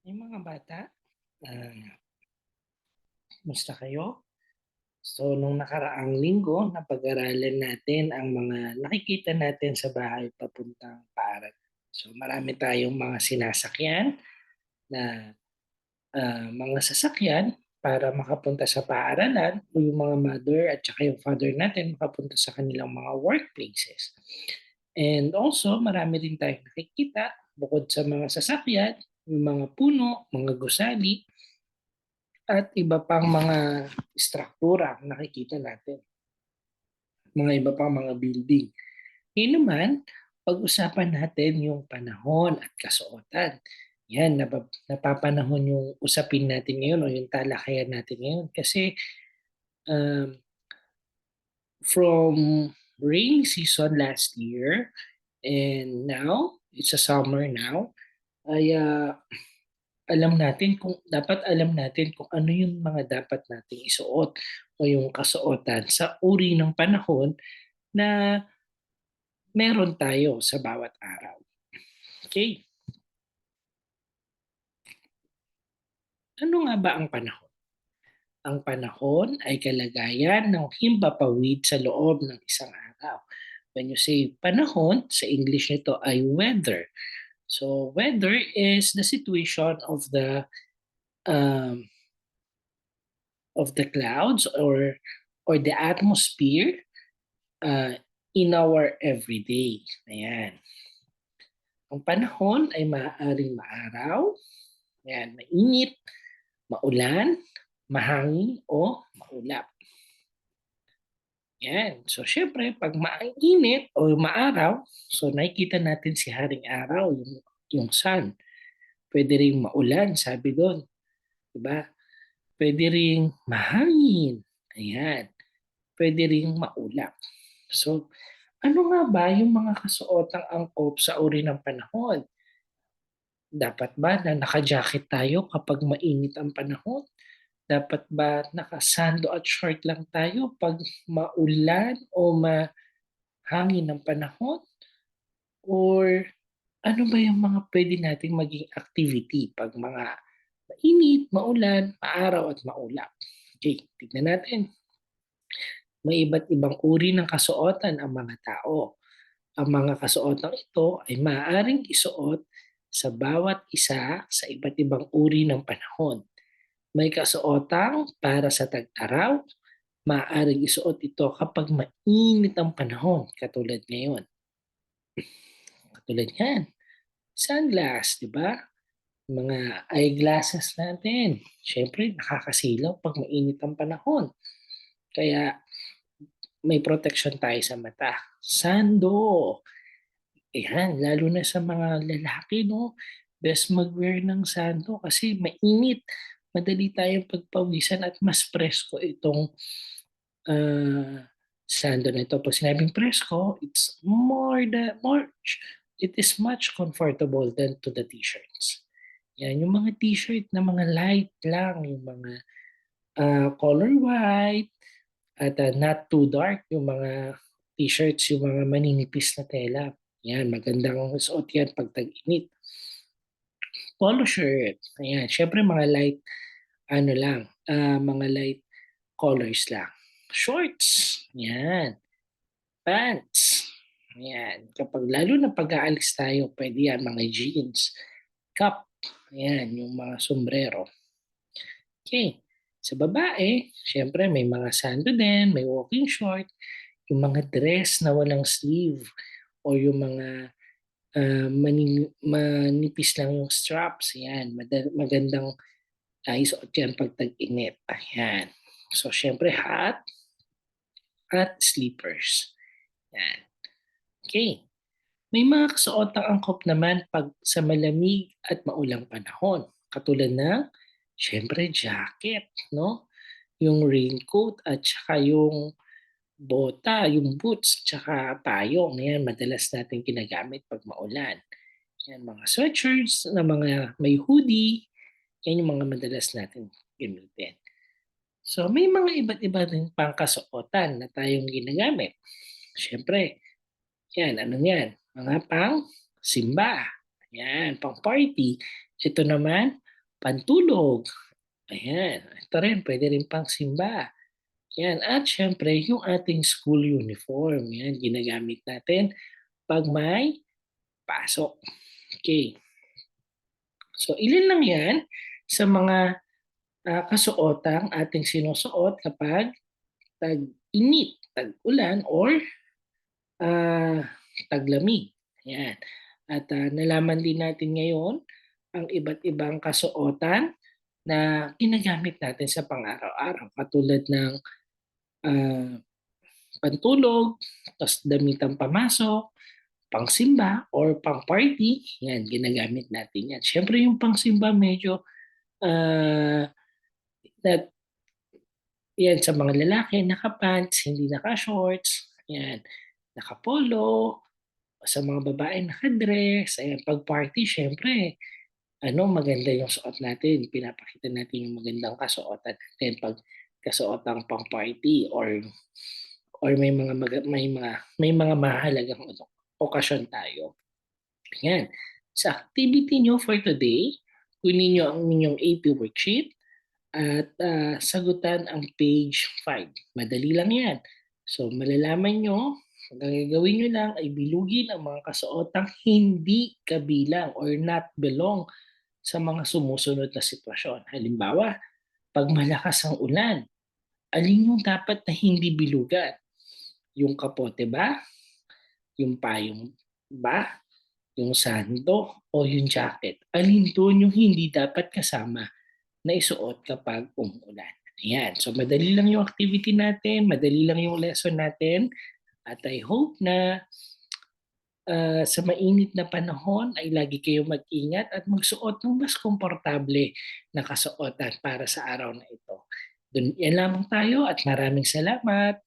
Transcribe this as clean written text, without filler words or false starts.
Yung mga bata, ah, kumusta kayo? So, nung nakaraang linggo, napag-aralan natin ang mga nakikita natin sa bahay papuntang paaralan. So, marami tayong mga sinasakyan na mga sasakyan para makapunta sa paaralan o yung mga mother at saka yung father natin makapunta sa kanilang mga workplaces. And also, marami rin tayong nakikita bukod sa mga sasakyan, yung mga puno, mga gusali, at iba pang mga struktura ang nakikita natin, mga iba pang mga building. Ngayon naman, pag-usapan natin yung panahon at kasuotan. Yan, napapanahon yung usapin natin ngayon o yung talakayan natin ngayon. Kasi um, from rainy season last year and now, it's a summer now, ay alam natin kung ano yung mga dapat nating isuot o yung kasuotan sa uri ng panahon na meron tayo sa bawat araw. Okay, ano nga ba ang panahon? Ang panahon ay kalagayan ng himpapawid sa loob ng isang araw. When you say panahon, sa English nito ay weather. So weather is the situation um, of the clouds or the atmosphere uh, in our everyday. Ayan. Ang panahon ay maaaring maaraw, ayan, mainit, maulan, mahangin o maulap. Yan. So, syempre, pag mainit o maaraw, so nakikita natin si Haring Araw, yung sun. Pwede ring maulan, sabi doon. Diba? Pwede ring mahangin. Ayan. Pwede ring maulap. So, ano nga ba yung mga kasuotang angkop sa uri ng panahon? Dapat ba na naka-jacket tayo kapag mainit ang panahon? Dapat ba nakasando at short lang tayo pag maulan o mahangin ang panahon? Or ano ba yung mga pwede nating maging activity pag mga mainit, maulan, maaraw at maulap? Okay, tignan natin. May iba't ibang uri ng kasuotan ang mga tao. Ang mga kasuotang ito ay maaaring isuot sa bawat isa sa iba't ibang uri ng panahon. May kasuotang para sa tag-araw, maaaring isuot ito kapag mainit ang panahon, katulad ngayon. Katulad yan, sunglass, di ba? Mga eyeglasses natin. Siyempre, nakakasilaw pag mainit ang panahon. Kaya may protection tayo sa mata. Sando. Ayan, lalo na sa mga lalaki, no? Best mag-wear ng sando kasi mainit. Madali tayong pagpawisan at mas presko itong ah, sando na ito. Pag sinabing presko, it is much comfortable than to the t-shirts. Yan, yung mga t-shirt na mga light lang, yung mga color white, at not too dark, yung mga t-shirts, yung mga maninipis na tela. Yan, magandang suot yan pag tag-init. Polo shirt, ayan, syempre mga light, ano lang, mga light colors lang. Shorts, yan. Pants, yan. Kapag lalo na pag-aalis tayo, pwede yan, mga jeans. Cap, yan, yung mga sombrero. Okay. Sa babae, syempre may mga sando din, may walking short, yung mga dress na walang sleeve o yung mga manipis lang yung straps, yan, magandang isuot yan pag tag-init. Ayan. So, syempre hat at slippers. Yan. Okay. May mga kasuotang angkop naman pag sa malamig at maulang panahon. Katulad ng, syempre, jacket, no? Yung raincoat at saka yung bota, yung boots, tsaka payong. Yan, madalas natin ginagamit pag maulan. Yan, mga sweatshirts na mga may hoodie. Yan yung mga madalas natin gamitin. So, may mga iba't iba rin pangkasuotan na tayong ginagamit. Siyempre, yan, ano yan? Mga pang simba. Yan, pang party. Ito naman, pantulog, ayan, ito rin puwede rin pangsimba, 'yan. At siyempre yung ating school uniform, 'yan ginagamit natin 'pag may pasok, okey. So ilan lang 'yan sa mga, kasuotang ating sinusuot kapag tag-init, tag-ulan or, ah, taglamig, 'yan. At, nalaman din natin ngayon ang iba't ibang kasuotan na ginagamit natin sa pang-araw-araw katulad ng, ah, pantulog, tas damitang pamasok, pangsimba or pang-party, 'yan ginagamit natin 'yan. Siyempre yung pangsimba medyo, ah, nat 'yan sa mga lalaki naka-pants, hindi naka-shorts, 'yan, naka-polo, sa mga babae naka-dress, ayan. 'Pag party siyempre ano, maganda yung suot natin, pinapakita natin yung magandang kasuotan natin 'pag kasuotang pang-party or may mga mahahalagang okasyon tayo. Yan. Sa activity niyo for today, kunin niyo ang inyong AP worksheet at, sagutan ang page 5. Madali lang 'yan. So, malalaman niyo, ang gagawin niyo lang ay bilugin ang mga kasuotang hindi kabilang or not belong sa mga sumusunod na sitwasyon. Halimbawa, 'pag malakas ang ulan, alin yung dapat na hindi bilugan? Yung kapote ba, yung payong ba, yung sando, o yung jacket? Alin dun yung hindi dapat kasama na isuot kapag umuulan? Ayan. So, madali lang yung activity natin, madali lang yung lesson natin, at I hope na sa mainit na panahon ay lagi kayong mag-ingat at magsuot ng mas komportable na kasuotan para sa araw na ito. Yan lamang tayo at maraming salamat.